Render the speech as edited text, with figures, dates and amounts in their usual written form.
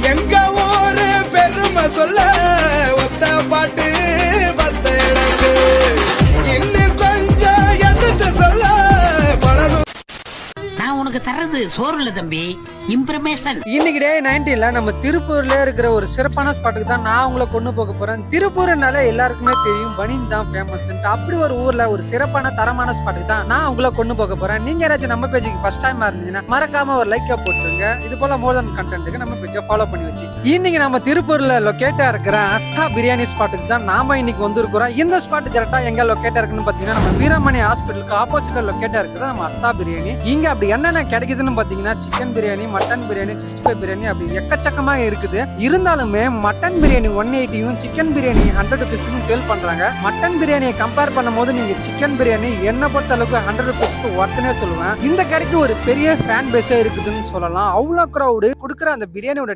எங்க ஊரு பெருமை சொல்ல ஒத்த பாட்டு பத்த இடத்து இன்னும் கொஞ்சம் எடுத்து சொல்ல பழகும். நான் உனக்கு தர்றது சோறு இல்ல தம்பி, இன்ஃபர்மேஷன். இன்னைக்கு டே 19ல நம்ம திருப்பூர்ல இருக்கிற ஒரு சிறப்பான ஸ்பாட்டுக்கு தான் நான் உங்களை கொண்டு போக போறேன். திருப்பூர்னால எல்லாருக்குமே தெரியும் பனின் தான் ஃபேமஸ். அப்படி ஒரு ஊர்ல ஒரு சிறப்பான தரமான ஸ்பாட்டுக்கு தான் நான் உங்களை கொண்டு போக போறேன். நீங்க யாராச்சும் நம்ம பேஜுக்கு ஃபர்ஸ்ட் டைம் இருந்தீங்கன்னா மறக்காம ஒரு லைக்கா போட்டுருங்க. இது போல மோர் தென் கண்டென்ட்க்கு நம்ம பேஜை ஃபாலோ பண்ணி வச்சு இன்னைக்கு நம்ம திருப்பூர்ல லொகேட்டா இருக்கிற அத்தா பிரியாணி ஸ்பாட்டுக்கு தான் நாம இன்னைக்கு வந்திருக்கிறோம். இந்த ஸ்பாட் கரெக்டா எங்க லொகேட்டா இருக்குன்னு பாத்தீங்கன்னா நம்ம வீரமணி ஹாஸ்பிட்டலுக்கு ஆப்போசிட்ல லொகேட்டா இருக்குது நம்ம அத்தா பிரியாணி. இங்க அப்படி என்னென்ன கிடைக்குதுன்னு பாத்தீங்கன்னா சிக்கன் பிரியாணி, மட்டன் பிரியாணி, 65 பிரியாணி அப்படி எக்கச்சக்கமா இருக்குது. இருந்தாலுமே மட்டன் பிரியாணி 180யும் சிக்கன் பிரியாணி 100 ருபீஸ்க்கும் சேல் பண்றாங்க. மட்டன் பிரியாணியை கம்பேர் பண்ணும்போது நீங்க சிக்கன் பிரியாணி என்ன பொறுத்த அளவுக்கு 100 ருபீஸ்க்கு ஒர்த்துனே சொல்லுவேன். இந்த கடைக்கு ஒரு பெரிய ஃபேன் பேஸே இருக்குதுன்னு சொல்லலாம். அவ்வளவு கிரௌடு கொடுக்குற அந்த பிரியாணியோட